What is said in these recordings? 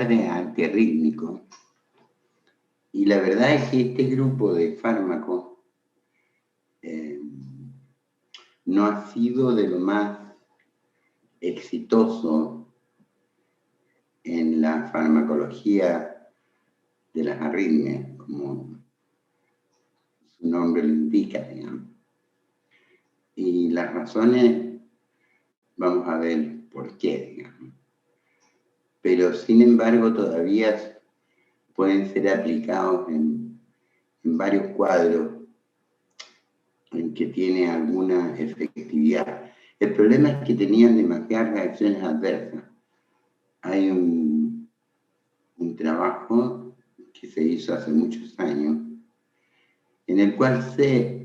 de antiarrítmicos. Y la verdad es que este grupo de fármacos no ha sido de lo más exitoso en la farmacología de las arritmias, como su nombre lo indica, digamos. Y las razones, vamos a ver por qué, digamos. Pero sin embargo todavía pueden ser aplicados en varios cuadros en que tiene alguna efectividad. El problema es que tenían demasiadas reacciones adversas. Hay un trabajo que se hizo hace muchos años, en el cual se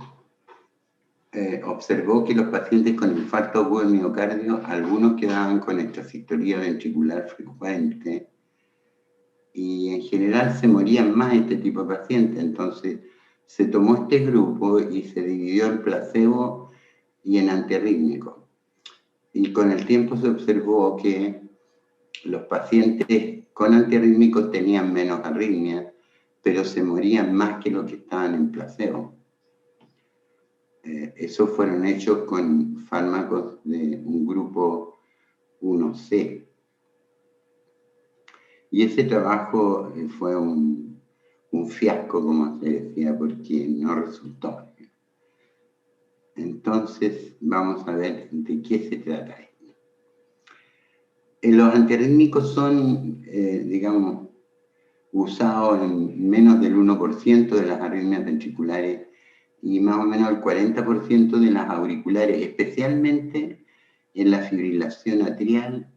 observó que los pacientes con infarto agudo de miocardio, algunos quedaban con extrasistolia ventricular frecuente, y en general se morían más este tipo de pacientes. Entonces se tomó este grupo y se dividió en placebo y en antiarrítmicos. Y con el tiempo se observó que los pacientes con antiarrítmicos tenían menos arritmias, pero se morían más que los que estaban en placebo. Esos fueron hechos con fármacos de un grupo 1C. Y ese trabajo fue un fiasco, como se decía, porque no resultó. Entonces, vamos a ver de qué se trata esto. Los antiarrítmicos son, digamos, usados en menos del 1% de las arritmias ventriculares y más o menos el 40% de las auriculares, especialmente en la fibrilación atrial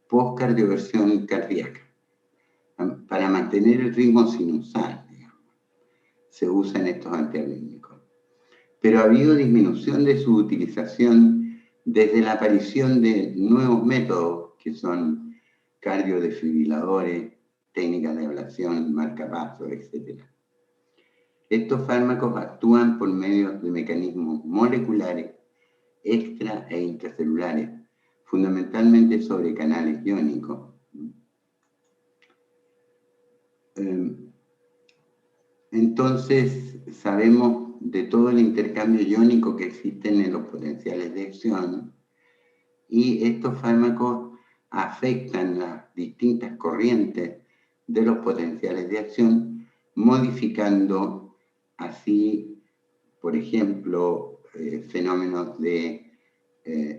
postcardioversión cardíaca. Para mantener el ritmo sinusal, digamos, se usan estos antiarrítmicos. Pero ha habido disminución de su utilización desde la aparición de nuevos métodos que son cardiodesfibriladores, técnicas de ablación, marcapasos, etc. Estos fármacos actúan por medio de mecanismos moleculares, extra e intracelulares, fundamentalmente sobre canales iónicos. Entonces, sabemos de todo el intercambio iónico que existen en los potenciales de acción, y estos fármacos afectan las distintas corrientes de los potenciales de acción, modificando así, por ejemplo, fenómenos de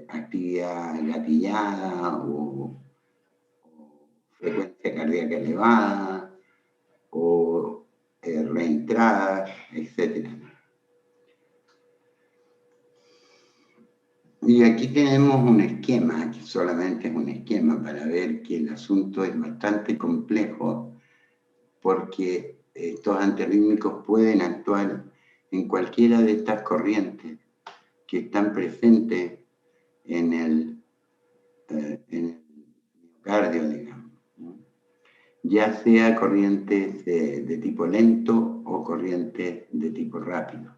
actividad gatillada o frecuencia cardíaca elevada o reentradas, etc. Y aquí tenemos un esquema, que solamente es un esquema para ver que el asunto es bastante complejo, porque estos antiarrítmicos pueden actuar en cualquiera de estas corrientes que están presentes en el miocardio, digamos, ¿no? Ya sea corrientes de tipo lento o corrientes de tipo rápido.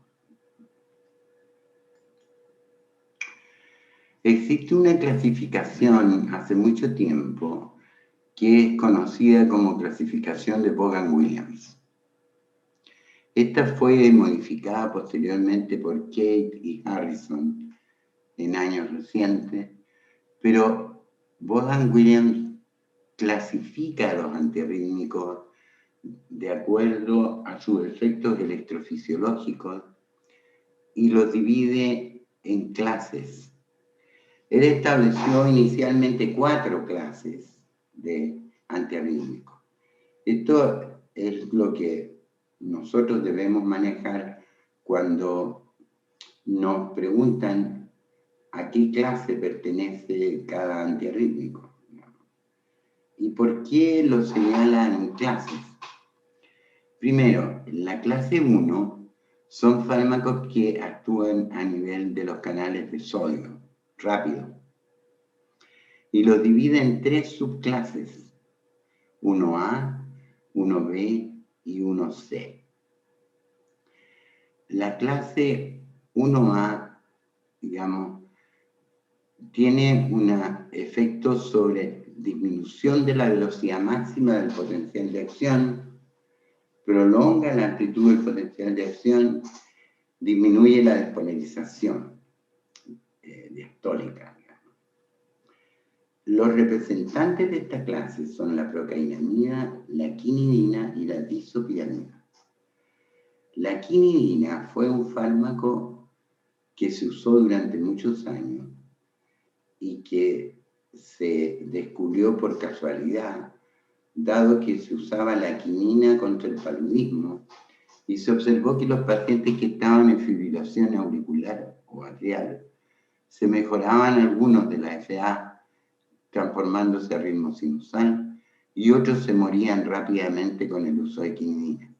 Existe una clasificación hace mucho tiempo que es conocida como clasificación de Vaughan-Williams. Esta fue modificada posteriormente por Kate y Harrison en años recientes, pero Vaughan-Williams clasifica a los antiarrítmicos de acuerdo a sus efectos electrofisiológicos y los divide en clases. Él estableció inicialmente 4 clases de antiarrítmicos. Esto es lo que nosotros debemos manejar cuando nos preguntan a qué clase pertenece cada antiarrítmico y por qué lo señalan en clases. Primero, la clase 1 son fármacos que actúan a nivel de los canales de sodio, rápido, y los divide en 3 subclases, 1A, 1B y 1C. La clase 1A, digamos, tiene un efecto sobre disminución de la velocidad máxima del potencial de acción, prolonga la amplitud del potencial de acción, disminuye la despolarización diastólica. Los representantes de esta clase son la procainamida, la quinidina y la disopiramida. La quinidina fue un fármaco que se usó durante muchos años y que se descubrió por casualidad, dado que se usaba la quinina contra el paludismo, y se observó que los pacientes que estaban en fibrilación auricular o atrial se mejoraban algunos de la FA, transformándose a ritmo sinusal, y otros se morían rápidamente con el uso de quinina.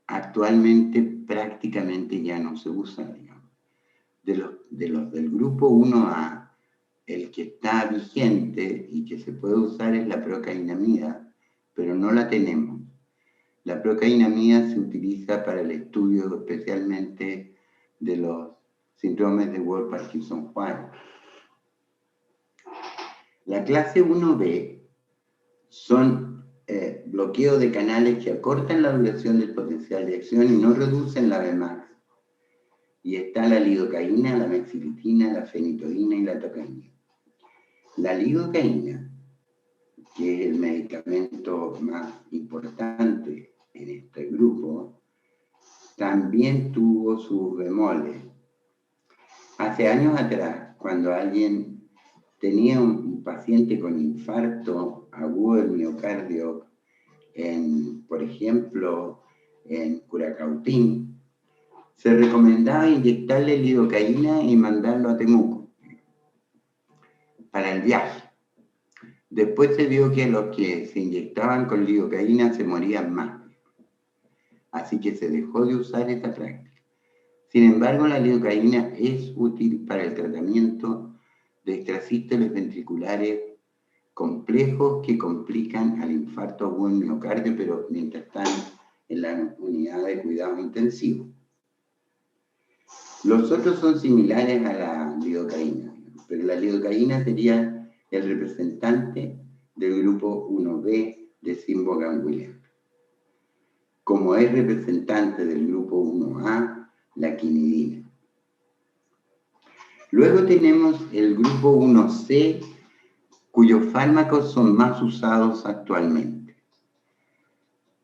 Actualmente prácticamente ya no se usa, digamos. De los del grupo 1A, el que está vigente y que se puede usar es la procainamida, pero no la tenemos. La procainamida se utiliza para el estudio especialmente de los síndromes de Wolff-Parkinson-White. La clase 1B son bloqueos de canales que acortan la duración del potencial de acción y no reducen la Vmax. Y está la lidocaína, la mexivitina, la fenitoína y la tocaína. La lidocaína, que es el medicamento más importante en este grupo, también tuvo sus bemoles. Hace años atrás, cuando alguien tenía un paciente con infarto agudo del miocardio, por ejemplo, en Curacautín, se recomendaba inyectarle lidocaína y mandarlo a Temuco para el viaje. Después se vio que los que se inyectaban con lidocaína se morían más. Así que se dejó de usar esta práctica. Sin embargo, la lidocaína es útil para el tratamiento de extrasístoles ventriculares complejos que complican al infarto agudo del miocardio, pero mientras están en la unidad de cuidado intensivo. Los otros son similares a la lidocaína, pero la lidocaína sería el representante del grupo 1B de simbogangliano. Como es representante del grupo 1A, la quinidina. Luego tenemos el grupo 1C, cuyos fármacos son más usados actualmente.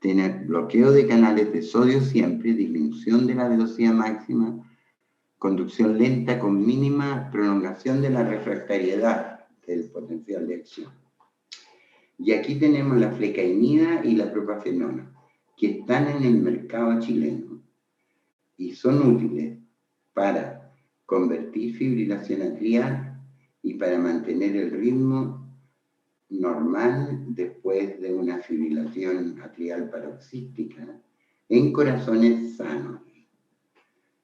Tener bloqueo de canales de sodio siempre, disminución de la velocidad máxima, conducción lenta con mínima prolongación de la refractariedad del potencial de acción. Y aquí tenemos la flecainida y la propafenona, que están en el mercado chileno y son útiles para convertir fibrilación atrial y para mantener el ritmo normal después de una fibrilación atrial paroxística en corazones sanos.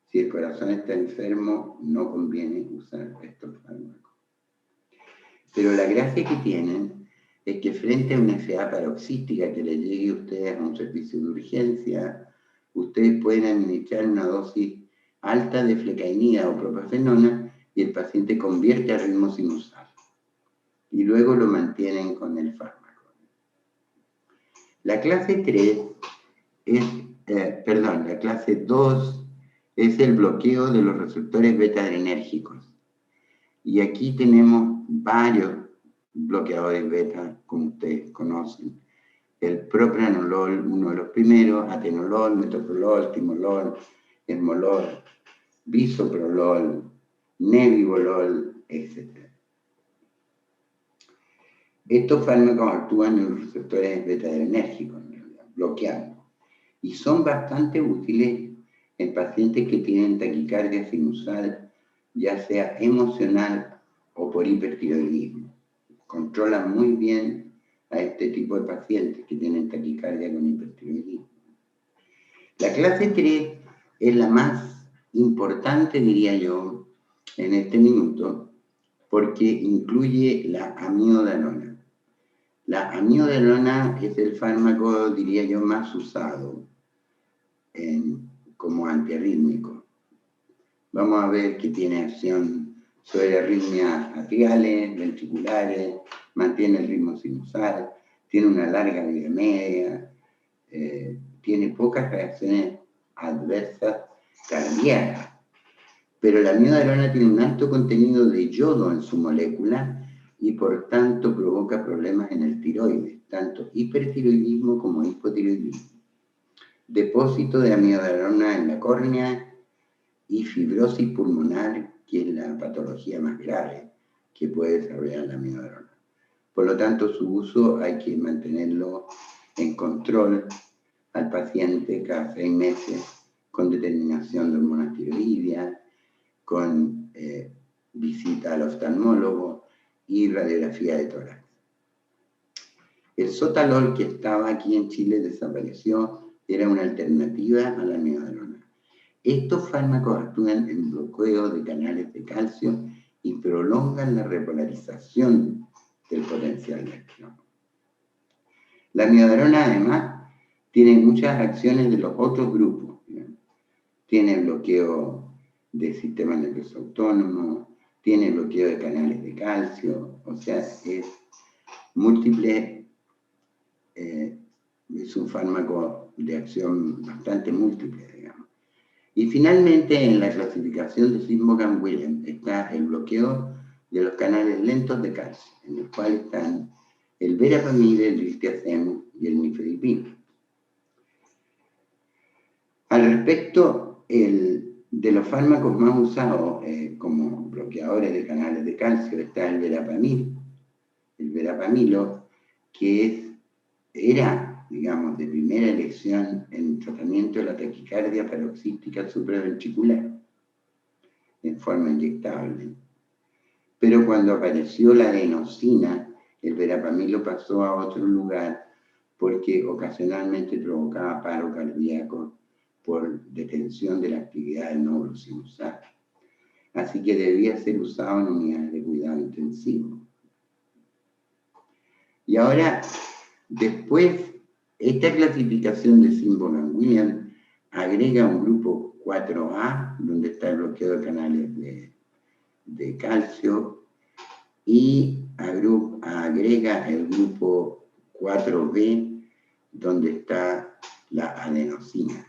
Si el corazón está enfermo, no conviene usar estos fármacos. Pero la gracia que tienen es que frente a una FA paroxística que le llegue a ustedes a un servicio de urgencia, ustedes pueden administrar una dosis alta de flecainida o propafenona y el paciente convierte a ritmo sinusal. Y luego lo mantienen con el fármaco. La clase 3 es, la clase 2 es el bloqueo de los receptores beta-adrenérgicos. Y aquí tenemos varios bloqueadores beta, como ustedes conocen. El propranolol, uno de los primeros, atenolol, metoprolol, timolol, esmolol, bisoprolol, nebivolol, etc. Estos fármacos actúan en los receptores beta-adrenérgicos, bloqueando, y son bastante útiles en pacientes que tienen taquicardia sinusal, ya sea emocional o por hipertiroidismo. Controlan muy bien a este tipo de pacientes que tienen taquicardia con hipertiroidismo. La clase 3 es la más importante, diría yo, en este minuto, porque incluye la amiodarona. La amiodarona es el fármaco, diría yo, más usado como antiarrítmico. Vamos a ver que tiene acción sobre arritmias atriales, ventriculares, mantiene el ritmo sinusal, tiene una larga vida media, tiene pocas reacciones adversas cardíacas. Pero la amiodarona tiene un alto contenido de yodo en su molécula y por tanto provoca problemas en el tiroides, tanto hipertiroidismo como hipotiroidismo. Depósito de amiodarona en la córnea y fibrosis pulmonar, que es la patología más grave que puede desarrollar la amiodarona. Por lo tanto, su uso hay que mantenerlo en control al paciente cada 6 meses con determinación de hormonas tiroideas, con visita al oftalmólogo y radiografía de tórax. El sotalol, que estaba aquí en Chile, desapareció, era una alternativa a la amiodarona. Estos fármacos actúan en bloqueo de canales de calcio y prolongan la repolarización del potencial de acción. La amiodarona, además, tiene muchas acciones de los otros grupos. Tiene bloqueo del sistema nervioso autónomo, tiene bloqueo de canales de calcio, o sea, es múltiple, es un fármaco de acción bastante múltiple, digamos. Y finalmente, en la clasificación de Sismogan-Williams está el bloqueo de los canales lentos de calcio, en el cual están el verapamil, el diltiazem y el nifedipino. Al respecto, de los fármacos más usados como bloqueadores de canales de calcio está el verapamilo, que era, digamos, de primera elección en tratamiento de la taquicardia paroxística supraventricular, en forma inyectable. Pero cuando apareció la adenosina, el verapamilo pasó a otro lugar porque ocasionalmente provocaba paro cardíaco por detención de la actividad del nódulo sinusal. Así que debía ser usado en unidades de cuidado intensivo. Y ahora, después, esta clasificación de Sismogan-Williams agrega un grupo 4A, donde está el bloqueo de canales de calcio, y agrega el grupo 4B, donde está la adenosina,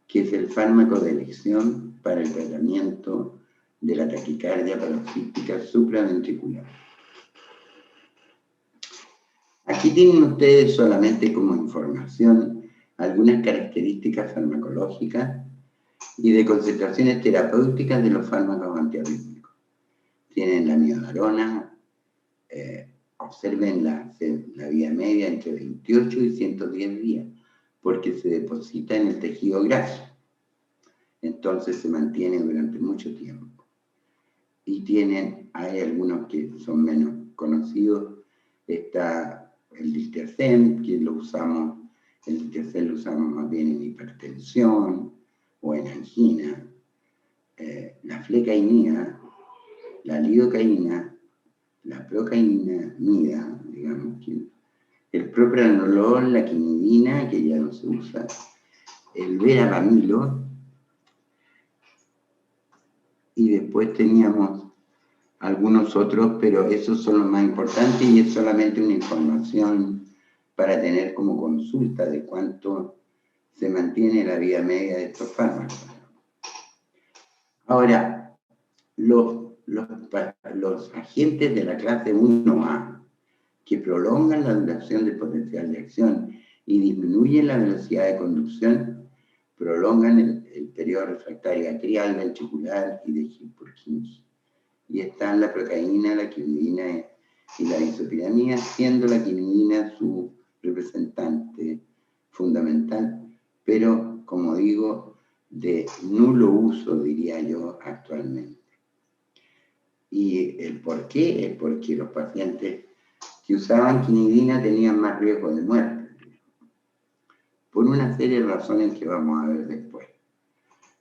que es el fármaco de elección para el tratamiento de la taquicardia paroxística supraventricular. Aquí tienen ustedes solamente como información algunas características farmacológicas y de concentraciones terapéuticas de los fármacos antiarrítmicos. Tienen la amiodarona, observen la vida media entre 28 y 110 días, porque se deposita en el tejido graso. Entonces se mantiene durante mucho tiempo. Y hay algunos que son menos conocidos. Está el diltiazem, que lo usamos más bien en hipertensión o en angina. La flecainina, la lidocaína, la procainamida, digamos, el propranolol, la quinidina, que ya no se usa, el verapamilo, y después teníamos algunos otros, pero esos son los más importantes y es solamente una información para tener como consulta de cuánto se mantiene la vida media de estos fármacos. Ahora, los agentes de la clase 1A, que prolongan la duración del potencial de acción y disminuyen la velocidad de conducción, prolongan el periodo refractario atrial, ventricular y de Hipurkinje. Y están la procaína, la quinidina y la isopiramida, siendo la quinidina su representante fundamental, pero, como digo, de nulo uso, diría yo, actualmente. ¿Y el por qué? Es porque los pacientes que usaban quinidina tenían más riesgo de muerte, por una serie de razones que vamos a ver después.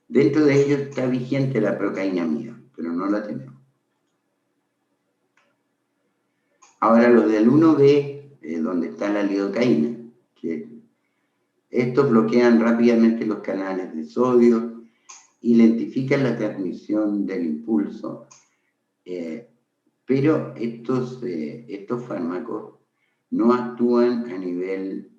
Dentro de ellos está vigente la procainamida, pero no la tenemos. Ahora los del 1B, donde está la lidocaína, que estos bloquean rápidamente los canales de sodio y lentifican la transmisión del impulso Pero estos fármacos no actúan a nivel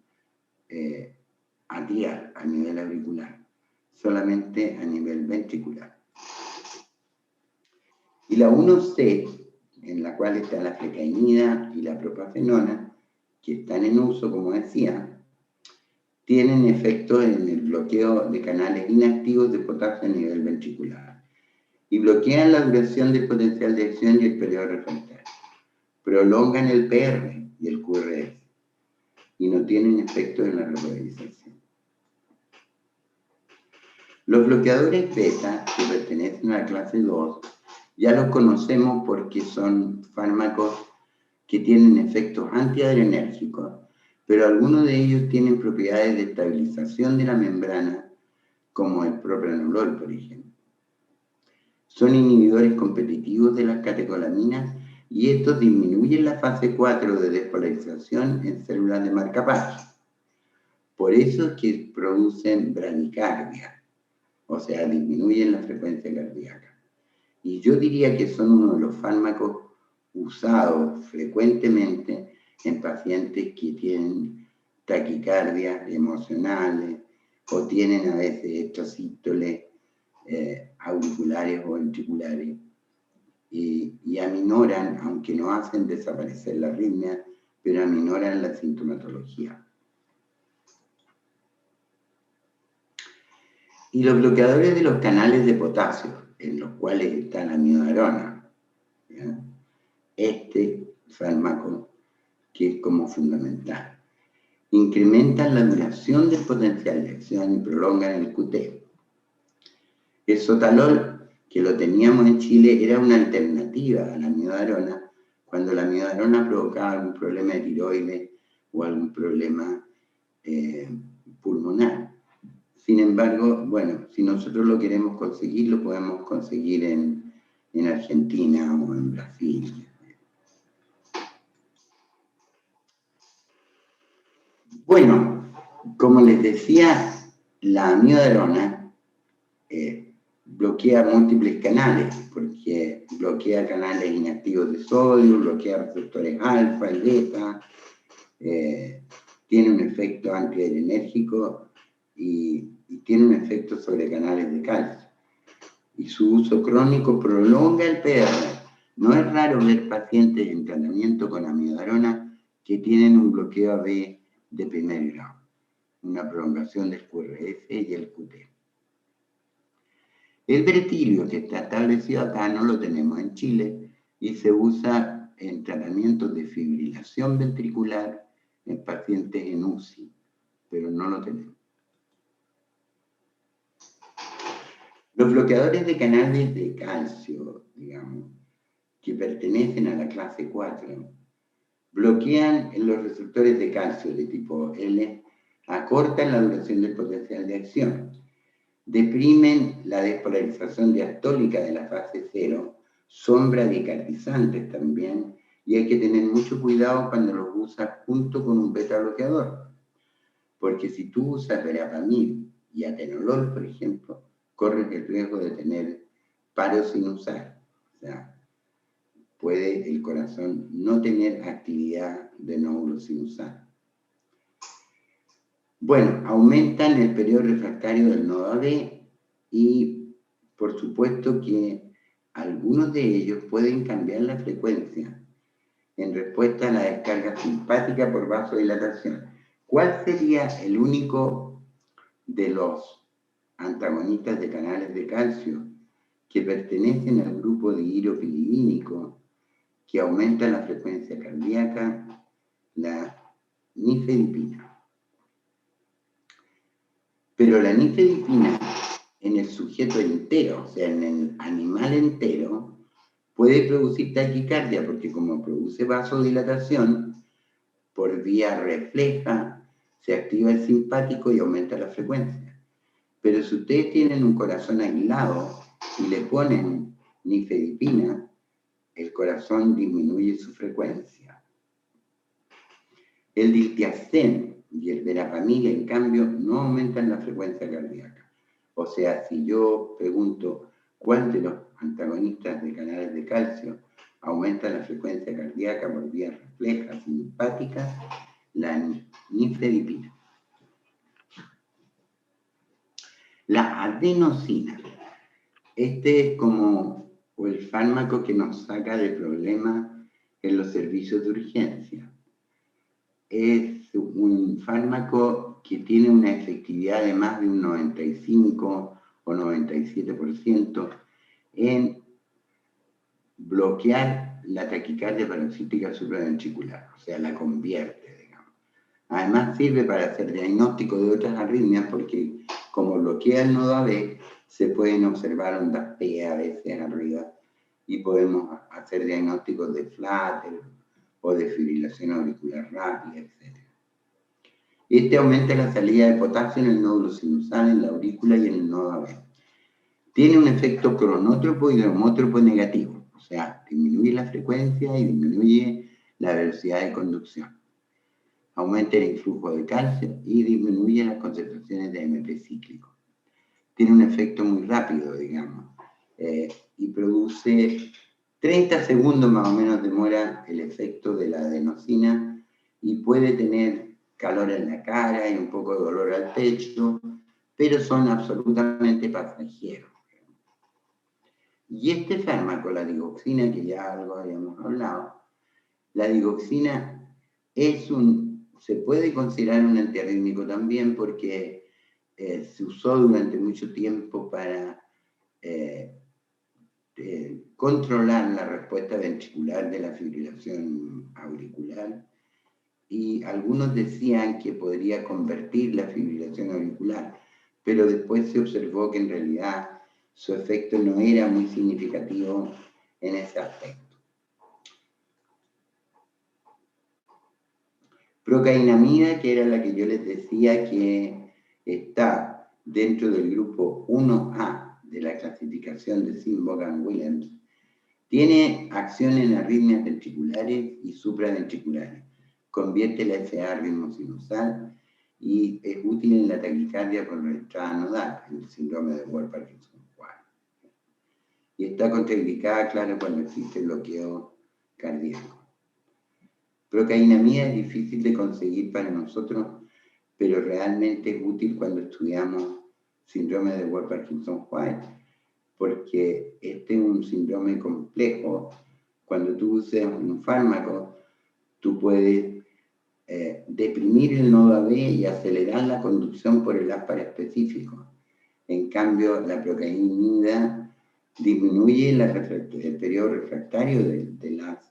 atrial, a nivel auricular, solamente a nivel ventricular. Y la 1C, en la cual está la flecainida y la propafenona, que están en uso, como decía, tienen efectos en el bloqueo de canales inactivos de potasio a nivel ventricular y bloquean la duración del potencial de acción y el periodo refractario. Prolongan el PR y el QRS y no tienen efecto en la repolarización. Los bloqueadores beta, que pertenecen a la clase 2, ya los conocemos porque son fármacos que tienen efectos antiadrenérgicos, pero algunos de ellos tienen propiedades de estabilización de la membrana, como el propranolol, por ejemplo. Son inhibidores competitivos de las catecolaminas y estos disminuyen la fase 4 de despolarización en células de marcapasos. Por eso es que producen bradicardia, o sea, disminuyen la frecuencia cardíaca. Y yo diría que son uno de los fármacos usados frecuentemente en pacientes que tienen taquicardias emocionales o tienen a veces estos sístoles auriculares o ventriculares y aminoran, aunque no hacen desaparecer la arritmia, pero aminoran la sintomatología. Y los bloqueadores de los canales de potasio, en los cuales está la amiodarona, ¿ya? Este fármaco que es como fundamental. Incrementan la duración del potencial de acción y prolongan el QT. El sotalol, que lo teníamos en Chile, era una alternativa a la amiodarona cuando la amiodarona provocaba algún problema de tiroides o algún problema pulmonar. Sin embargo, bueno, si nosotros lo queremos conseguir, lo podemos conseguir en Argentina o en Brasil. Bueno, como les decía, la amiodarona bloquea múltiples canales, porque bloquea canales inactivos de sodio, bloquea receptores alfa y beta, tiene un efecto antiadrenérgico y tiene un efecto sobre canales de calcio. Y su uso crónico prolonga el PR. No es raro ver pacientes en tratamiento con amiodarona que tienen un bloqueo AB de primer grado, una prolongación del QRS y el QT. El bretilio, que está establecido acá, no lo tenemos en Chile y se usa en tratamientos de fibrilación ventricular en pacientes en UCI, pero no lo tenemos. Los bloqueadores de canales de calcio, digamos, que pertenecen a la clase 4, bloquean los receptores de calcio de tipo L, acortan la duración del potencial de acción, deprimen la despolarización diastólica de la fase 0, son bradicardizantes también, y hay que tener mucho cuidado cuando los usas junto con un beta bloqueador, porque si tú usas verapamil y atenolol, por ejemplo, corres el riesgo de tener paro sin usar. O sea, puede el corazón no tener actividad de nódulo sin usar. Bueno, aumentan el periodo refractario del nodo AB y por supuesto que algunos de ellos pueden cambiar la frecuencia en respuesta a la descarga simpática por vasodilatación. ¿Cuál sería el único de los antagonistas de canales de calcio que pertenecen al grupo dihiropilidínico que aumenta la frecuencia cardíaca? La nifedipina. Pero la nifedipina en el sujeto entero, o sea, en el animal entero, puede producir taquicardia porque como produce vasodilatación, por vía refleja se activa el simpático y aumenta la frecuencia. Pero si ustedes tienen un corazón aislado y le ponen nifedipina, el corazón disminuye su frecuencia. El diltiazem y el verapamil, en cambio, no aumentan la frecuencia cardíaca. O sea, si yo pregunto cuál de los antagonistas de canales de calcio Aumenta la frecuencia cardíaca por vías reflejas simpáticas, la nifedipina. La adenosina. Este es como el fármaco que nos saca de problemas en los servicios de urgencia. Es un fármaco que tiene una efectividad de más de un 95 o 97% en bloquear la taquicardia paroxística supraventricular, o sea, la convierte, digamos. Además sirve para hacer diagnóstico de otras arritmias porque como bloquea el nodo AB, se pueden observar ondas P a veces arriba y podemos hacer diagnósticos de flutter o de fibrilación auricular rápida, etc. Este aumenta la salida de potasio en el nódulo sinusal, en la aurícula y en el nodo AB. Tiene un efecto cronótropo y dromótropo negativo, o sea, disminuye la frecuencia y disminuye la velocidad de conducción. Aumenta el influjo de calcio y disminuye las concentraciones de AMP cíclico. Tiene un efecto muy rápido, digamos, y produce 30 segundos más o menos demora el efecto de la adenosina y puede tener calor en la cara y un poco de dolor al pecho, pero son absolutamente pasajeros. Y este fármaco, la digoxina, que ya algo habíamos hablado, la digoxina se puede considerar un antiarrítmico también porque se usó durante mucho tiempo para controlar la respuesta ventricular de la fibrilación auricular y algunos decían que podría convertir la fibrilación auricular, pero después se observó que en realidad su efecto no era muy significativo en ese aspecto. Procainamida, que era la que yo les decía que está dentro del grupo 1A de la clasificación de Sinn-Vaughan-Williams, tiene acción en arritmias ventriculares y supraventriculares, convierte la FA a ritmo sinusal y es útil en la taquicardia con entrada nodal, en el síndrome de Ward-Parkinson-White. Y está contraindicada, claro, cuando existe bloqueo cardíaco. Procainamida es difícil de conseguir para nosotros, pero realmente es útil cuando estudiamos síndrome de Ward-Parkinson-White, porque este es un síndrome complejo. Cuando tú usas un fármaco, tú puedes deprimir el nodo AB y acelerar la conducción por el ASPAR específico. En cambio, la procainamida disminuye el periodo refractario del AS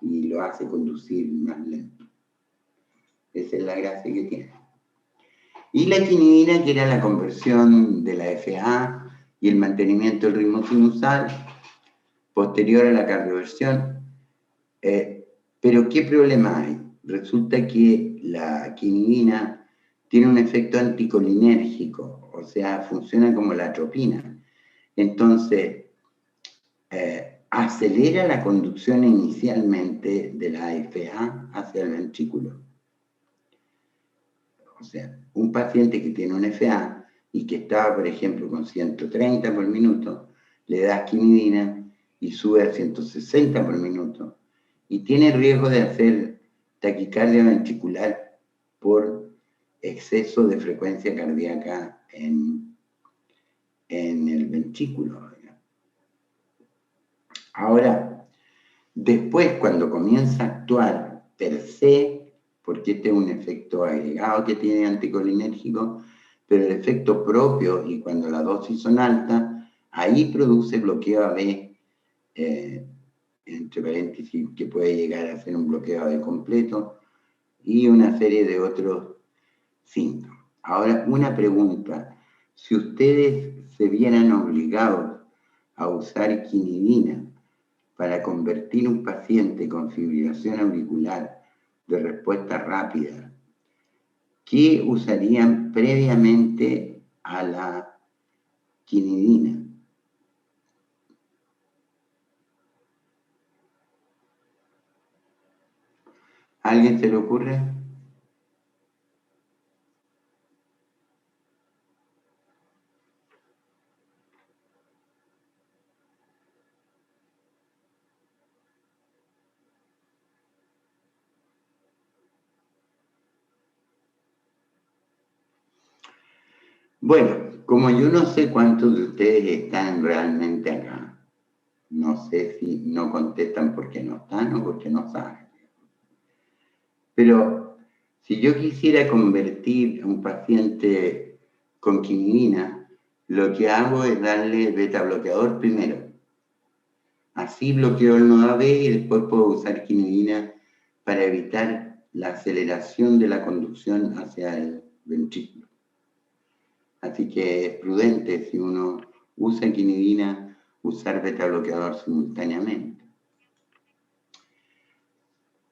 y lo hace conducir más lento. Esa es la gracia que tiene. Y la quinidina, que era la conversión de la FA y el mantenimiento del ritmo sinusal posterior a la cardioversión. Pero ¿qué problema hay? Resulta que la quinidina tiene un efecto anticolinérgico, o sea, funciona como la atropina. Entonces, acelera la conducción inicialmente de la FA hacia el ventrículo. O sea, un paciente que tiene un FA y que estaba, por ejemplo, con 130 por minuto, le das quinidina y sube a 160 por minuto y tiene riesgo de hacer taquicardia ventricular por exceso de frecuencia cardíaca en el ventrículo. Ahora, después, cuando comienza a actuar per se, porque este es un efecto agregado que tiene anticolinérgico, pero el efecto propio, y cuando las dosis son altas, ahí produce bloqueo AB, entre paréntesis, que puede llegar a ser un bloqueo AB completo, y una serie de otros síntomas. Ahora, una pregunta. Si ustedes se vieran obligados a usar quinidina para convertir un paciente con fibrilación auricular de respuesta rápida, ¿qué usarían previamente a la quinidina? ¿A alguien se le ocurre? Bueno, como yo no sé cuántos de ustedes están realmente acá, no sé si no contestan porque no están o porque no saben. Pero si yo quisiera convertir a un paciente con quinidina, lo que hago es darle beta bloqueador primero. Así bloqueo el nodo AB y después puedo usar quinidina para evitar la aceleración de la conducción hacia el ventrículo. Así que es prudente si uno usa quinidina, usar beta bloqueador simultáneamente.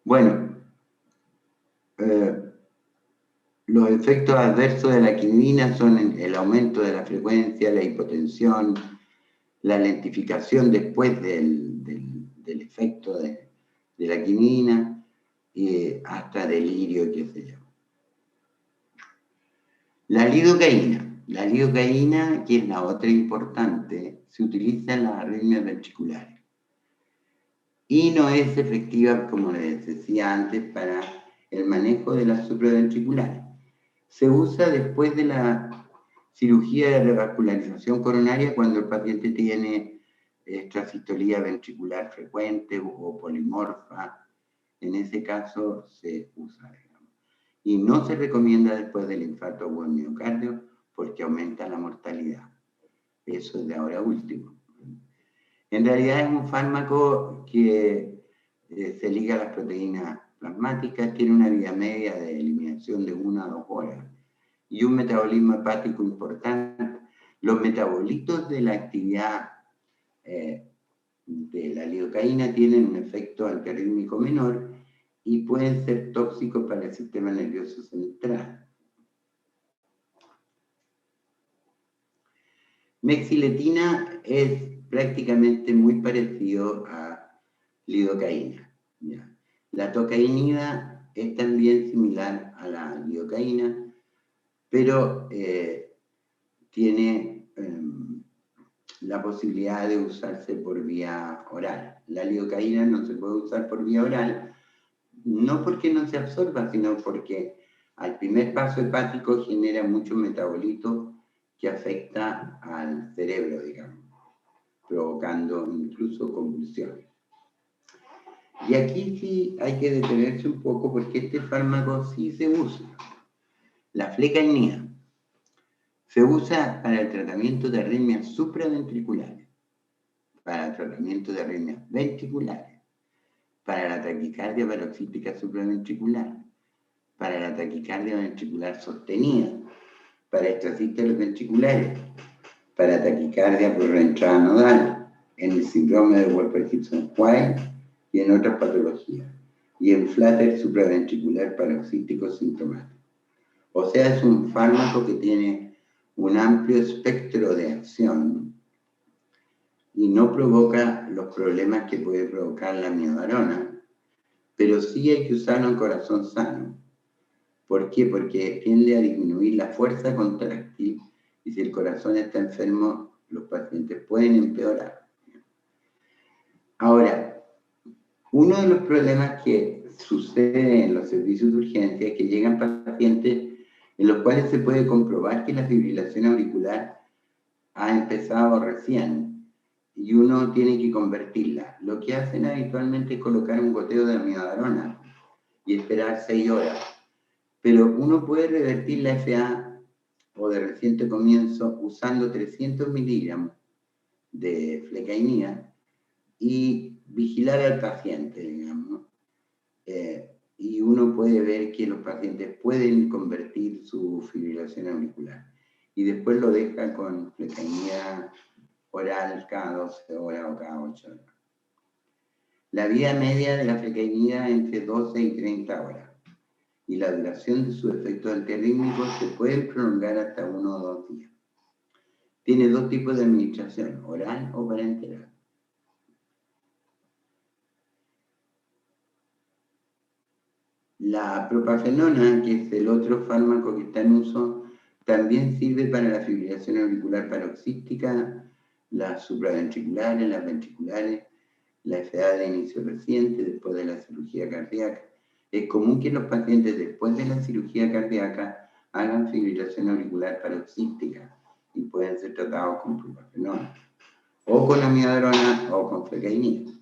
Bueno, los efectos adversos de la quinidina son el aumento de la frecuencia, la hipotensión, la lentificación después del efecto de la quinidina, hasta delirio, qué sé yo. La lidocaína, que es la otra importante, se utiliza en las arritmias ventriculares y no es efectiva, como les decía antes, para el manejo de las supraventriculares. Se usa después de la cirugía de revascularización coronaria cuando el paciente tiene extrasistolía ventricular frecuente o polimorfa. En ese caso se usa, digamos. Y no se recomienda después del infarto o el miocardio porque aumenta la mortalidad. Eso es de ahora último. En realidad es un fármaco que se liga a las proteínas plasmáticas, tiene una vida media de eliminación de 1 a 2 horas y un metabolismo hepático importante. Los metabolitos de la actividad de la lidocaína tienen un efecto antiarrítmico menor y pueden ser tóxicos para el sistema nervioso central. Mexiletina es prácticamente muy parecido a lidocaína. ¿Ya? La tocainida es también similar a la lidocaína, pero tiene la posibilidad de usarse por vía oral. La lidocaína no se puede usar por vía oral, no porque no se absorba, sino porque al primer paso hepático genera muchos metabolitos que afecta al cerebro, digamos, provocando incluso convulsiones. Y aquí sí hay que detenerse un poco porque este fármaco sí se usa. La flecainida se usa para el tratamiento de arritmias supraventriculares, para el tratamiento de arritmias ventriculares, para la taquicardia paroxística supraventricular, para la taquicardia ventricular sostenida, para extrasístoles ventriculares, para taquicardia por reentrada nodal, en el síndrome de Wolfer-Hudson-White y en otras patologías, y en flutter supraventricular paroxístico sintomático. O sea, es un fármaco que tiene un amplio espectro de acción y no provoca los problemas que puede provocar la miodarona, pero sí hay que usarlo en corazón sano. ¿Por qué? Porque tiende a disminuir la fuerza contractil y si el corazón está enfermo, los pacientes pueden empeorar. Ahora, uno de los problemas que sucede en los servicios de urgencia es que llegan pacientes en los cuales se puede comprobar que la fibrilación auricular ha empezado recién y uno tiene que convertirla. Lo que hacen habitualmente es colocar un goteo de amiodarona y esperar 6 horas. Pero uno puede revertir la FA o de reciente comienzo usando 300 miligramos de flecainida y vigilar al paciente, digamos. Y uno puede ver que los pacientes pueden convertir su fibrilación auricular. Y después lo deja con flecainida oral cada 12 horas o cada 8 horas. La vida media de la flecainida es entre 12 y 30 horas. Y la duración de sus efectos antiarrítmicos se pueden prolongar hasta 1 o 2 días. Tiene 2 tipos de administración, oral o parenteral. La propafenona, que es el otro fármaco que está en uso, también sirve para la fibrilación auricular paroxística, las supraventriculares, las ventriculares, la FA de inicio reciente después de la cirugía cardíaca. Es común que los pacientes después de la cirugía cardíaca hagan fibrilación auricular paroxística y pueden ser tratados con propranolol, o con amiodarona o con flecainida.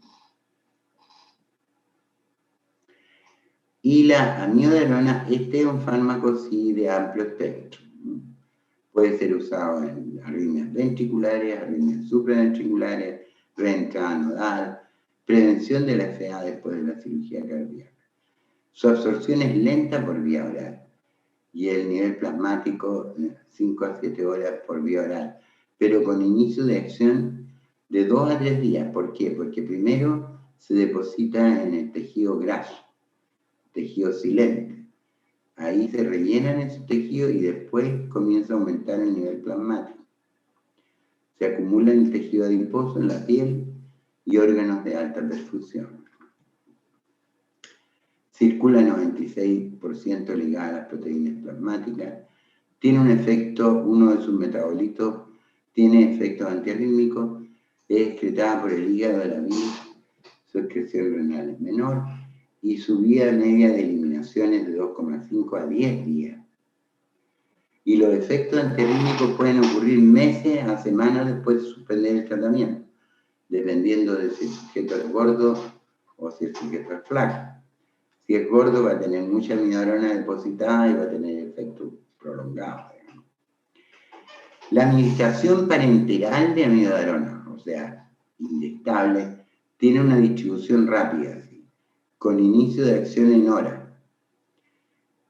Y la amiodarona, este es un fármaco sí de amplio espectro. Puede ser usado en arritmias ventriculares, arritmias supraventriculares, reentrada nodal, prevención de la FA después de la cirugía cardíaca. Su absorción es lenta por vía oral y el nivel plasmático 5 a 7 horas por vía oral, pero con inicio de acción de 2 a 3 días. ¿Por qué? Porque primero se deposita en el tejido graso, tejido silente. Ahí se rellenan ese tejido y después comienza a aumentar el nivel plasmático. Se acumula en el tejido adiposo, en la piel y órganos de alta perfusión. Circula 96% ligada a las proteínas plasmáticas. Tiene un efecto, uno de sus metabolitos tiene efectos antiarrítmicos, es excretada por el hígado de la bilis, su excreción renal es menor y su vía media de eliminación es de 2,5 a 10 días. Y los efectos antiarrítmicos pueden ocurrir meses a semanas después de suspender el tratamiento, dependiendo de si el sujeto es gordo o si el sujeto es flaco. Si es gordo va a tener mucha amiodarona depositada y va a tener efectos prolongados. La administración parenteral de amiodarona, o sea, inyectable, tiene una distribución rápida, ¿sí?, con inicio de acción en horas.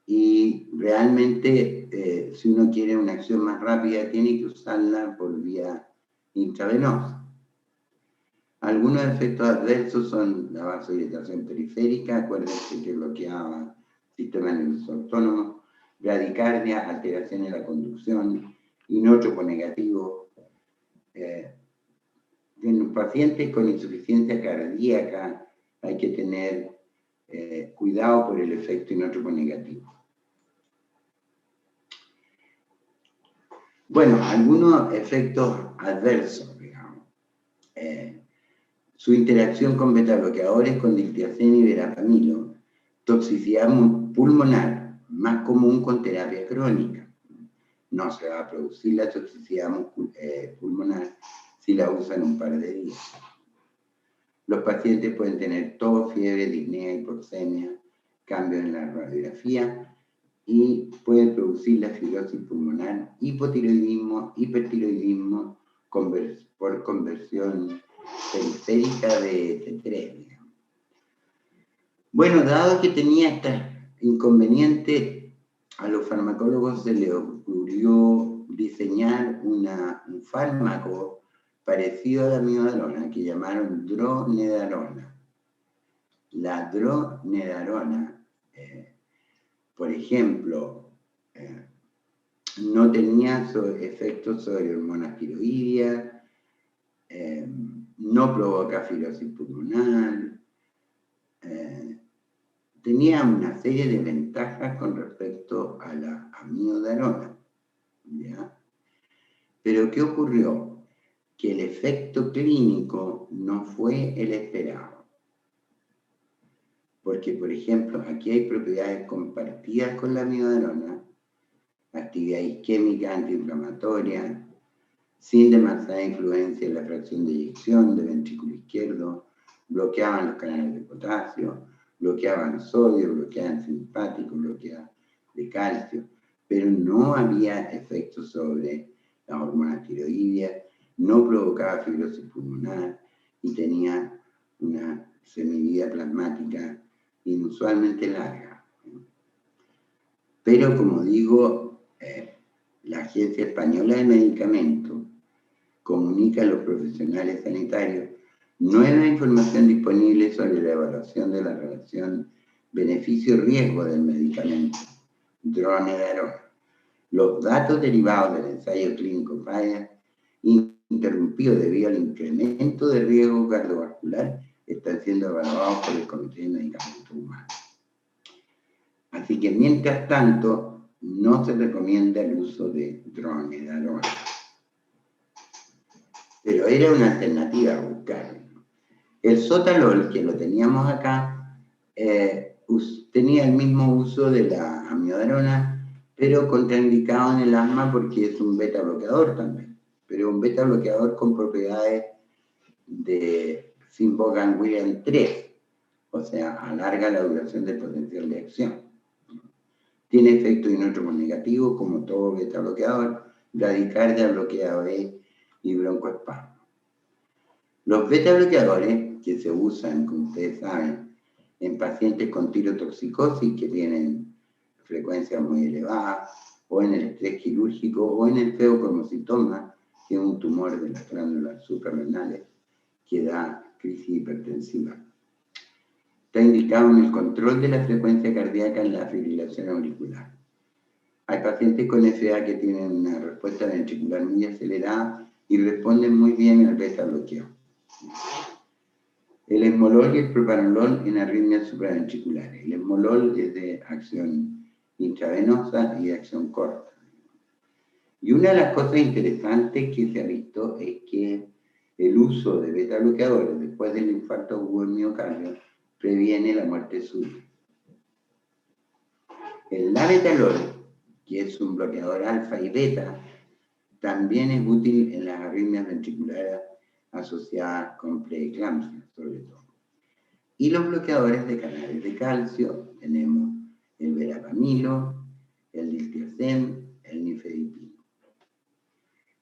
Y realmente, si uno quiere una acción más rápida, tiene que usarla por vía intravenosa. Algunos efectos adversos son la vasodilatación periférica, acuérdense que bloqueaba el sistema nervioso autónomo, bradicardia, alteración en la conducción, inótropo negativo. En los pacientes con insuficiencia cardíaca hay que tener cuidado por el efecto inótropo negativo. Bueno, algunos efectos adversos, digamos. Su interacción con betabloqueadores con diltiazem y verapamilo, toxicidad pulmonar, más común con terapia crónica. No se va a producir la toxicidad pulmonar si la usan un par de días. Los pacientes pueden tener tos, fiebre, disnea, hipoxemia, cambios en la radiografía y pueden producir la fibrosis pulmonar, hipotiroidismo, hipertiroidismo por conversión periférica de T3, digamos. Bueno, dado que tenía este inconveniente, a los farmacólogos se les ocurrió diseñar un fármaco parecido a la amiodarona que llamaron dronedarona. La dronedarona, por ejemplo, no tenía efectos sobre hormonas tiroideas, no provoca fibrosis pulmonar, tenía una serie de ventajas con respecto a la amiodarona, ¿ya? Pero ¿qué ocurrió? Que el efecto clínico no fue el esperado. Porque, por ejemplo, aquí hay propiedades compartidas con la amiodarona, actividad isquémica, antiinflamatoria, sin demasiada influencia en la fracción de eyección del ventrículo izquierdo, bloqueaban los canales de potasio, bloqueaban sodio, bloqueaban simpático, bloqueaban de calcio, pero no había efectos sobre las hormonas tiroideas, no provocaba fibrosis pulmonar y tenía una semivida plasmática inusualmente larga. Pero, como digo, la Agencia Española de Medicamentos comunica a los profesionales sanitarios nueva información disponible sobre la evaluación de la relación beneficio-riesgo del medicamento dronedarona. Los datos derivados del ensayo clínico FAIA, interrumpido debido al incremento de riesgo cardiovascular, están siendo evaluados por el Comité de Medicamentos Humanos. Así que, mientras tanto, no se recomienda el uso de dronedarona. Pero era una alternativa a buscar. El sotalol, que lo teníamos acá, tenía el mismo uso de la amiodarona, pero contraindicado en el asma porque es un beta bloqueador también, pero un beta bloqueador con propiedades de Symphoganglian 3, o sea, alarga la duración del potencial de acción. Tiene efecto inótropo negativo, como todo beta bloqueador, bradicardia, bloquea B y broncoespasmo. Los beta bloqueadores que se usan, como ustedes saben, en pacientes con tirotoxicosis que tienen frecuencias muy elevadas, o en el estrés quirúrgico, o en el feucromocitoma, que es un tumor de las glándulas suprarrenales que da crisis hipertensiva. Está indicado en el control de la frecuencia cardíaca en la fibrilación auricular. Hay pacientes con FA que tienen una respuesta ventricular muy acelerada y responden muy bien al beta bloqueo. El esmolol y el propranolol en arritmias supraventriculares. El esmolol es de acción intravenosa y de acción corta. Y una de las cosas interesantes que se ha visto es que el uso de beta bloqueadores después del infarto agudo del miocardio previene la muerte súbita. El labetalol, que es un bloqueador alfa y beta, también es útil en las arritmias ventriculares asociadas con preeclampsia, sobre todo. Y los bloqueadores de canales de calcio, tenemos el verapamilo, el diltiazem, el nifedipino.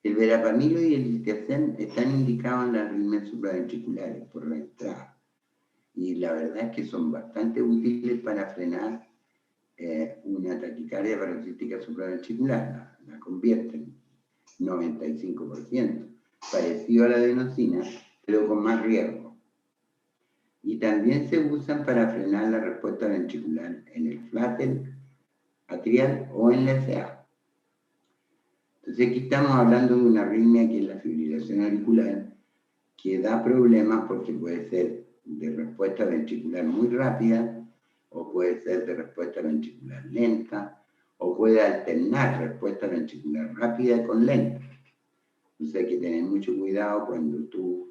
El verapamilo y el diltiazem están indicados en las arritmias supraventriculares por la entrada. Y la verdad es que son bastante útiles para frenar una taquicardia paroxística supraventricular. La convierten 95%, parecido a la adenosina, pero con más riesgo. Y también se usan para frenar la respuesta ventricular en el flatel atrial o en la FA. Entonces aquí estamos hablando de una arritmia que es la fibrilación auricular, que da problemas porque puede ser de respuesta ventricular muy rápida, o puede ser de respuesta ventricular lenta, o puede alternar respuesta ventricular rápida con lenta. Entonces hay que tener mucho cuidado cuando tú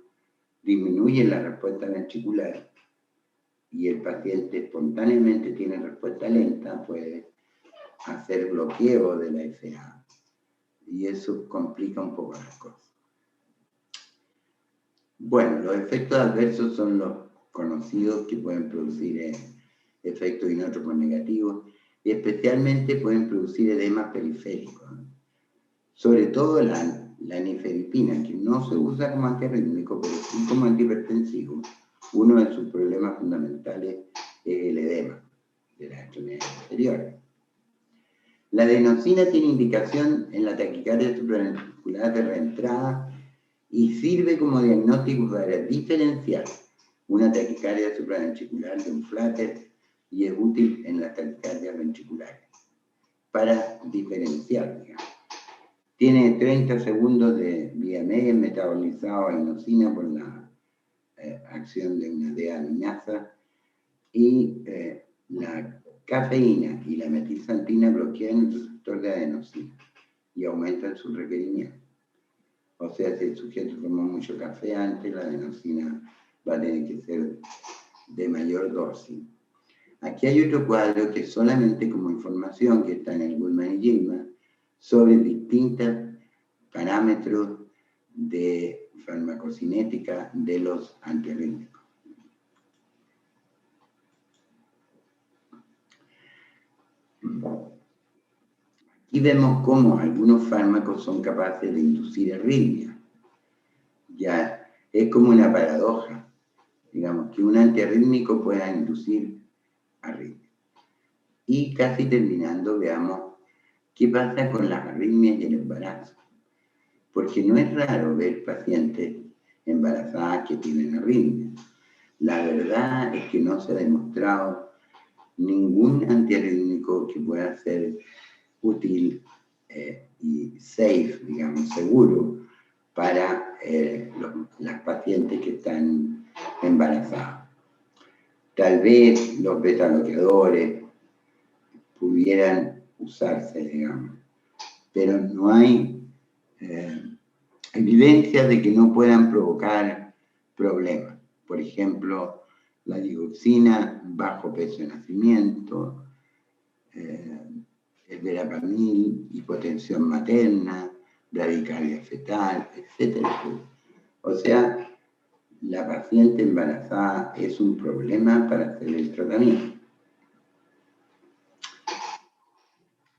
disminuyes la respuesta ventricular y el paciente espontáneamente tiene respuesta lenta, puede hacer bloqueo de la FA. Y eso complica un poco las cosas. Bueno, los efectos adversos son los conocidos que pueden producir efectos inótropos negativos y especialmente pueden producir edemas periféricos. Sobre todo la nifedipina, que no se usa como antiarrítmico, pero sí como antihipertensivo. Uno de sus problemas fundamentales es el edema de las extremidades inferiores. La adenosina tiene indicación en la taquicardia supraventricular de reentrada y sirve como diagnóstico para diferenciar una taquicardia supraventricular de un flatter y es útil en las taquicardias ventriculares para diferenciar, digamos. Tiene 30 segundos de vía media metabolizado a inosina por la acción de una deaminasa y la cafeína y la metilsantina bloquean el receptor de adenosina y aumentan su requerimiento. O sea, si el sujeto toma mucho café antes, la adenosina va a tener que ser de mayor dosis. Aquí hay otro cuadro que solamente como información que está en el Goodman y Gilman sobre distintos parámetros de farmacocinética de los antiarrítmicos. Aquí vemos cómo algunos fármacos son capaces de inducir arritmia. Ya es como una paradoja, digamos, que un antiarrítmico pueda inducir arritmia. Y casi terminando, veamos qué pasa con las arritmias y el embarazo. Porque no es raro ver pacientes embarazadas que tienen arritmias. La verdad es que no se ha demostrado ningún antiarrítmico que pueda ser útil y safe, digamos, seguro para las pacientes que están embarazadas. Tal vez los beta bloqueadores pudieran usarse, digamos, pero no hay evidencia de que no puedan provocar problemas. Por ejemplo, la digoxina, bajo peso de nacimiento, el verapamil, hipotensión materna, bradicardia fetal, etcétera. O sea, la paciente embarazada es un problema para hacer el tratamiento.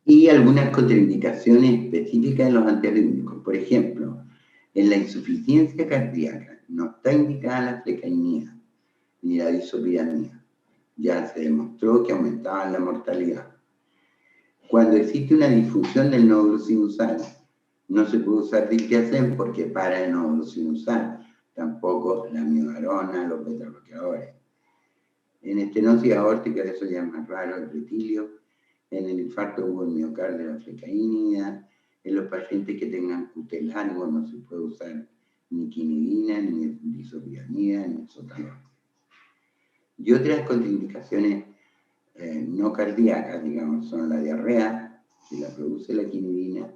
Y algunas contraindicaciones específicas de los antiarrítmicos. Por ejemplo, en la insuficiencia cardíaca no está indicada la flecainida ni la disopiramida. Ya se demostró que aumentaban la mortalidad. Cuando existe una disfunción del nódulo sinusal, no se puede usar diltiazem porque para el nódulo sinusal. Tampoco la amiodarona, los betabloqueadores. En estenosis aórtica, eso ya es más raro, el retilio. En el infarto agudo del miocardio, la flecainida. En los pacientes que tengan QT largo no se puede usar ni quinidina, ni disopiramida, ni sotalol. Y otras contraindicaciones no cardíacas, digamos, son la diarrea, que la produce la quinidina,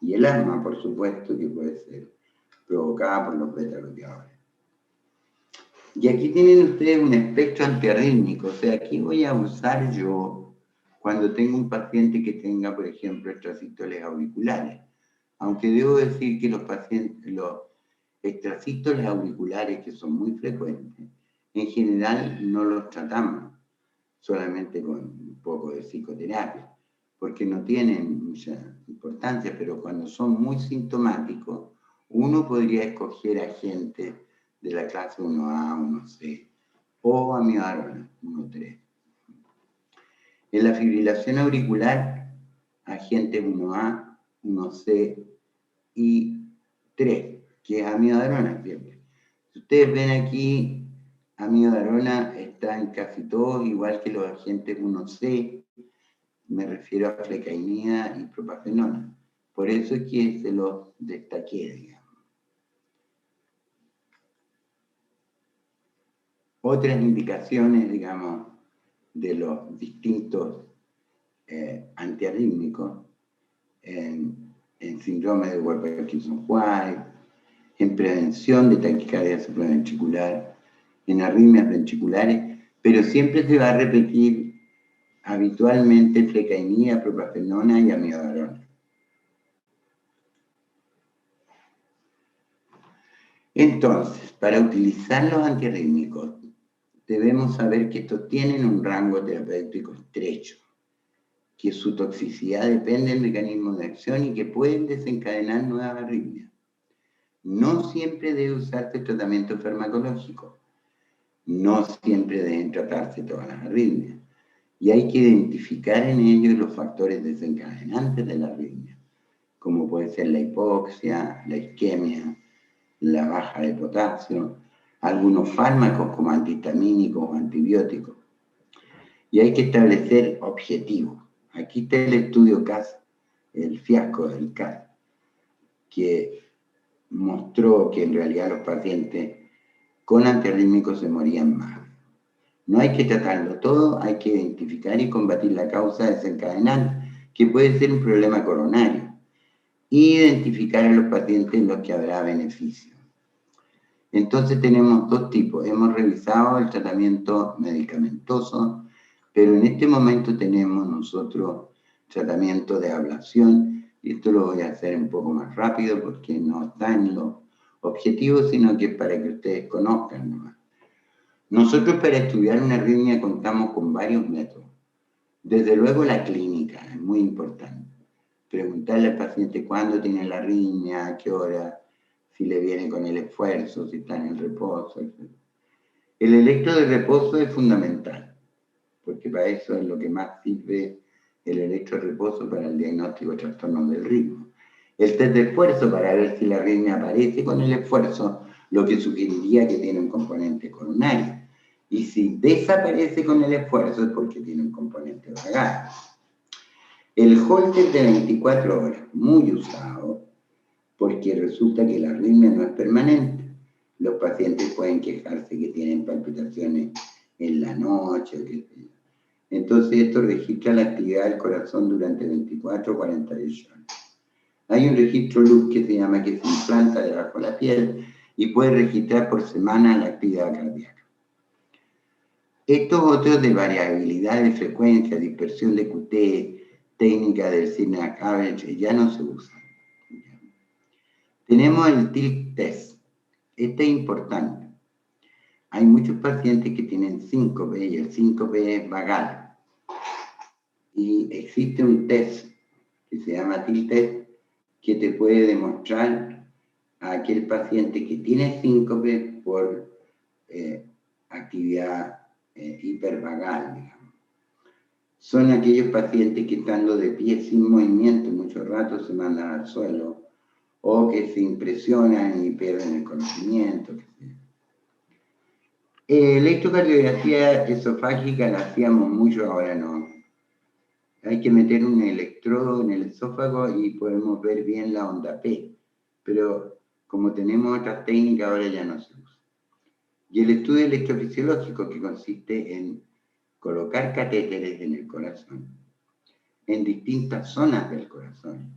y el asma, por supuesto, que puede ser provocada por los beta-bloqueadores. Y aquí tienen ustedes un espectro antiarrítmico, o sea, ¿qué voy a usar yo cuando tengo un paciente que tenga, por ejemplo, extrasístoles auriculares? Aunque debo decir que los extrasístoles auriculares, que son muy frecuentes, en general no los tratamos solamente con un poco de psicoterapia, porque no tienen mucha importancia, pero cuando son muy sintomáticos, uno podría escoger agentes de la clase 1A, 1C, o amiodarona, 1,3. En la fibrilación auricular, agentes 1A, 1C y 3, que es amiodarona siempre. Si ustedes ven aquí, amiodarona está en casi todos, igual que los agentes 1C, me refiero a flecainida y propafenona. Por eso es que se los destaqué, digamos. Otras indicaciones, digamos, de los distintos antiarrítmicos en síndrome de Wolff-Parkinson-White, en prevención de taquicardia supraventricular, en arritmias ventriculares, pero siempre se va a repetir habitualmente flecainida, propafenona y amiodarona. Entonces, para utilizar los antiarrítmicos, debemos saber que estos tienen un rango terapéutico estrecho, que su toxicidad depende del mecanismo de acción y que pueden desencadenar nuevas arritmias. No siempre debe usarse tratamiento farmacológico. No siempre deben tratarse todas las arritmias. Y hay que identificar en ellos los factores desencadenantes de la arritmia, como puede ser la hipoxia, la isquemia, la baja de potasio, algunos fármacos como antihistamínicos o antibióticos. Y hay que establecer objetivos. Aquí está el estudio CAS, el fiasco del CAS, que mostró que en realidad los pacientes con antiarrítmicos se morían más. No hay que tratarlo todo, hay que identificar y combatir la causa desencadenante, que puede ser un problema coronario, y identificar a los pacientes en los que habrá beneficio. Entonces tenemos dos tipos. Hemos revisado el tratamiento medicamentoso, pero en este momento tenemos nosotros tratamiento de ablación, y esto lo voy a hacer un poco más rápido porque no está en los objetivos, sino que es para que ustedes conozcan nomás. Nosotros para estudiar una arritmia contamos con varios métodos. Desde luego la clínica es muy importante. Preguntarle al paciente cuándo tiene la arritmia, a qué hora, si le viene con el esfuerzo, si está en el reposo, etc. El electro de reposo es fundamental, porque para eso es lo que más sirve el electro de reposo para el diagnóstico de trastornos del ritmo. El test de esfuerzo para ver si la arritmia aparece con el esfuerzo, lo que sugeriría que tiene un componente coronario. Y si desaparece con el esfuerzo es porque tiene un componente vagal. El Holter de 24 horas, muy usado, porque resulta que la arritmia no es permanente. Los pacientes pueden quejarse que tienen palpitaciones en la noche. Entonces esto registra la actividad del corazón durante 24 o 48 horas. Hay un registro luz que se llama que se implanta debajo de la piel y puede registrar por semana la actividad cardíaca. Estos otros de variabilidad de frecuencia, dispersión de QT, técnica del Signac Average ya no se usa. Tenemos el tilt test. Este es importante. Hay muchos pacientes que tienen síncope y el síncope es vagal. Y existe un test que se llama tilt test que te puede demostrar a aquel paciente que tiene síncope por actividad hipervagal, digamos. Son aquellos pacientes que estando de pie sin movimiento mucho rato se mandan al suelo o que se impresionan y pierden el conocimiento. Electrocardiografía esofágica la hacíamos mucho, ahora no. Hay que meter un electrodo en el esófago y podemos ver bien la onda P, pero como tenemos otras técnicas ahora ya no se usa. Y el estudio electrofisiológico, que consiste en colocar catéteres en el corazón, en distintas zonas del corazón,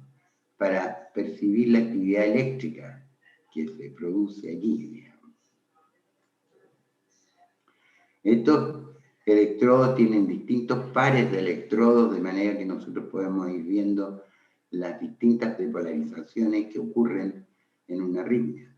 para percibir la actividad eléctrica que se produce allí, digamos. Estos electrodos tienen distintos pares de electrodos, de manera que nosotros podemos ir viendo las distintas depolarizaciones que ocurren en una arritmia.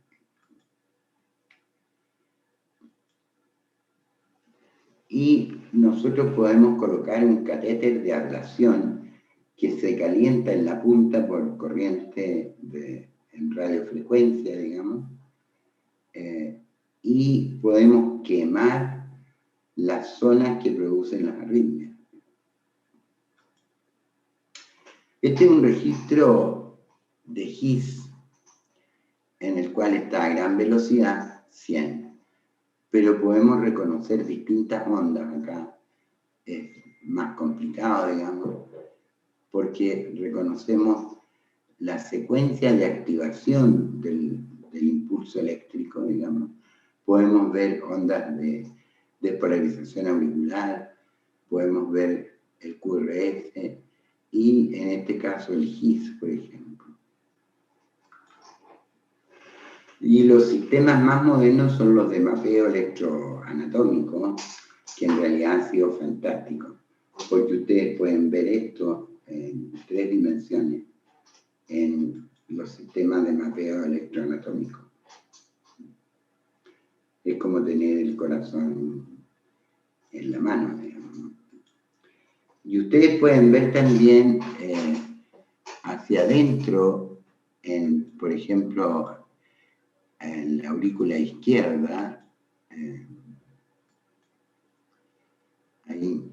Y nosotros podemos colocar un catéter de ablación que se calienta en la punta por corriente en radiofrecuencia, digamos, y podemos quemar las zonas que producen las arritmias. Este es un registro de His en el cual está a gran velocidad, 100, pero podemos reconocer distintas ondas acá. Es más complicado, digamos, porque reconocemos la secuencia de activación del impulso eléctrico, digamos. Podemos ver ondas de despolarización auricular, podemos ver el QRS y en este caso el His, por ejemplo. Y los sistemas más modernos son los de mapeo electroanatómico, que en realidad han sido fantásticos, porque ustedes pueden ver esto en 3 dimensiones en los sistemas de mapeo electroanatómico. Es como tener el corazón en la mano, digamos. Y ustedes pueden ver también hacia adentro, por ejemplo, en la aurícula izquierda, ahí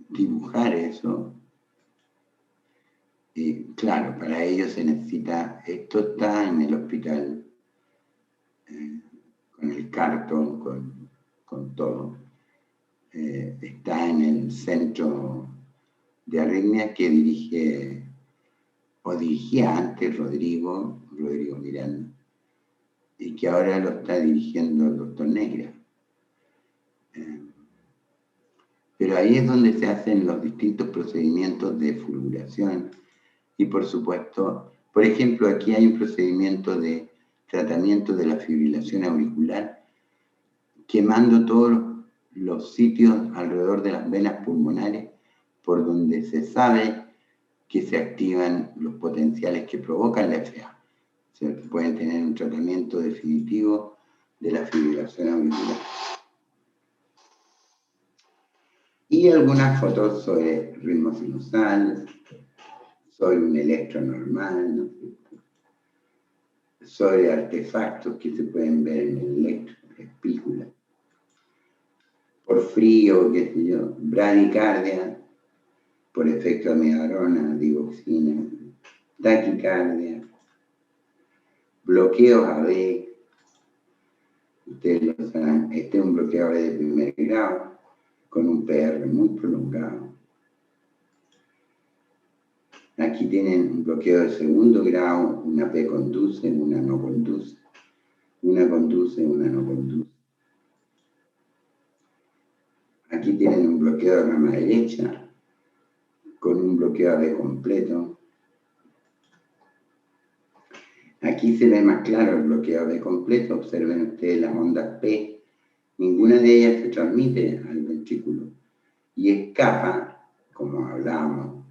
dibujar eso. Claro, para ello se necesita, esto está en el hospital, con el cartón, con todo. Está en el centro de arritmia que dirigía antes Rodrigo Miranda, y que ahora lo está dirigiendo el doctor Negra. Pero ahí es donde se hacen los distintos procedimientos de fulguración. Y por supuesto, por ejemplo, aquí hay un procedimiento de tratamiento de la fibrilación auricular, quemando todos los sitios alrededor de las venas pulmonares por donde se sabe que se activan los potenciales que provocan la FA. O sea, pueden tener un tratamiento definitivo de la fibrilación auricular. Y algunas fotos sobre ritmo sinusal, sobre un electro normal, ¿no? Sobre artefactos que se pueden ver en el electro, espícula. Por frío, qué sé yo, bradicardia, por efecto amiodarona, digoxina, taquicardia, bloqueos AB, ustedes lo saben, este es un bloqueo AB de primer grado, con un PR muy prolongado. Aquí tienen un bloqueo de segundo grado, una P conduce, una no conduce, una conduce, una no conduce. Aquí tienen un bloqueo de rama derecha, con un bloqueo AB completo. Aquí se ve más claro el bloqueo AB completo. Observen ustedes las ondas P. Ninguna de ellas se transmite al ventrículo y escapa, como hablábamos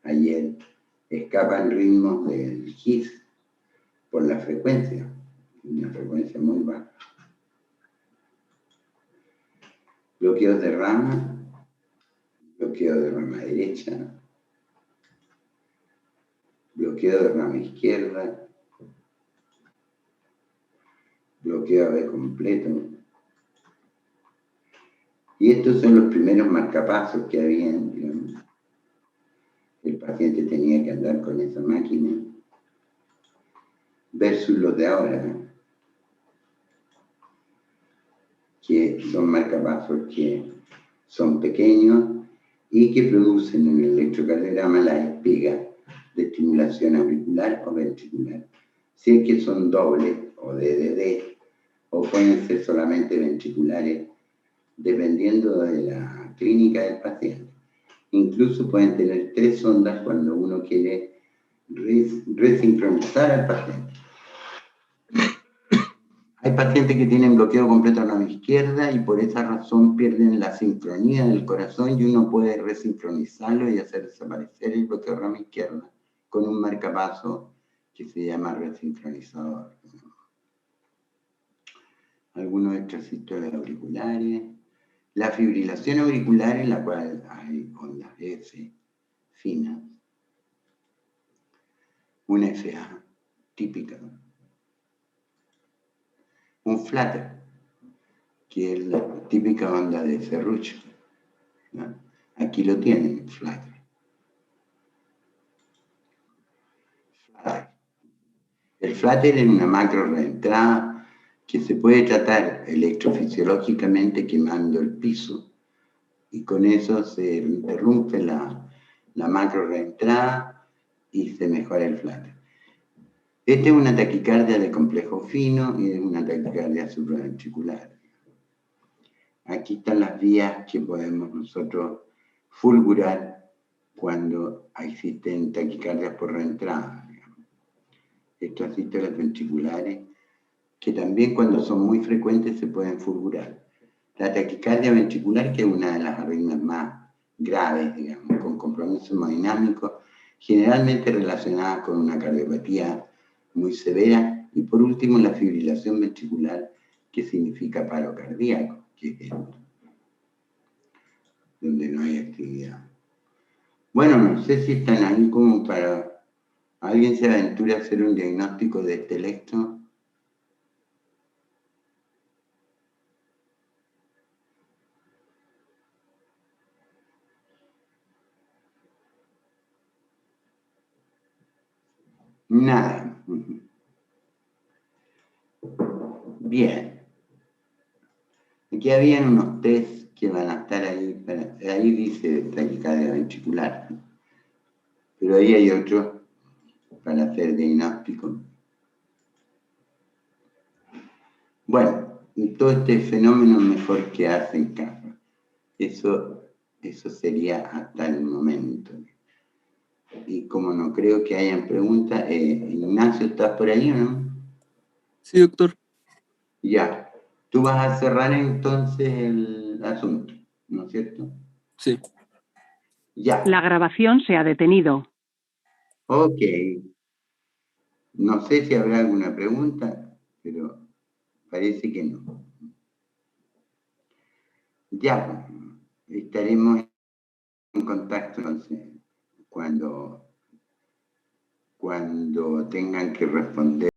ayer, escapan ritmos del GIS por la frecuencia, una frecuencia muy baja. Bloqueos de rama, bloqueo de rama derecha, bloqueo de rama izquierda, bloqueo AB completo. Y estos son los primeros marcapasos que habían, digamos. El paciente tenía que andar con esa máquina, versus los de ahora, que son marcapasos que son pequeños y que producen en el electrocardiograma la espiga de estimulación auricular o ventricular. Si es que son dobles o DDD, o pueden ser solamente ventriculares, dependiendo de la clínica del paciente. Incluso pueden tener 3 ondas cuando uno quiere resincronizar al paciente. Hay pacientes que tienen bloqueo completo a la izquierda y por esa razón pierden la sincronía del corazón y uno puede resincronizarlo y hacer desaparecer el bloqueo de rama izquierda con un marcapaso que se llama resincronizador. Algunos extrasístoles auriculares. La fibrilación auricular, en la cual hay ondas F finas. Una FA típica. Un flutter, que es la típica onda de serrucho, ¿no? Aquí lo tienen, flutter. El flutter es una macro reentrada que se puede tratar electrofisiológicamente quemando el piso y con eso se interrumpe la macro reentrada y se mejora el flutter. Esta es una taquicardia de complejo fino y es una taquicardia supraventricular. Aquí están las vías que podemos nosotros fulgurar cuando existen taquicardias por reentrada. Extrasístoles ventriculares, que también cuando son muy frecuentes se pueden fulgurar. La taquicardia ventricular, que es una de las arritmias más graves, digamos, con compromiso hemodinámico, generalmente relacionada con una cardiopatía muy severa, y por último la fibrilación ventricular, que significa paro cardíaco, que es esto, donde no hay actividad. Bueno, no sé si están ahí como para... ¿Alguien se aventura a hacer un diagnóstico de este electro? Nada. Bien. Aquí habían unos test que van a estar ahí, ahí dice taquicardia ventricular, pero ahí hay otro para hacer diagnóstico. Bueno, y todo este fenómeno mejor que hace en casa. Eso sería hasta el momento. Y como no creo que hayan preguntas, Ignacio, ¿estás por ahí o no? Sí, doctor. Ya. Tú vas a cerrar entonces el asunto, ¿no es cierto? Sí. Ya. La grabación se ha detenido. Ok. No sé si habrá alguna pregunta, pero parece que no. Ya, estaremos en contacto entonces cuando tengan que responder.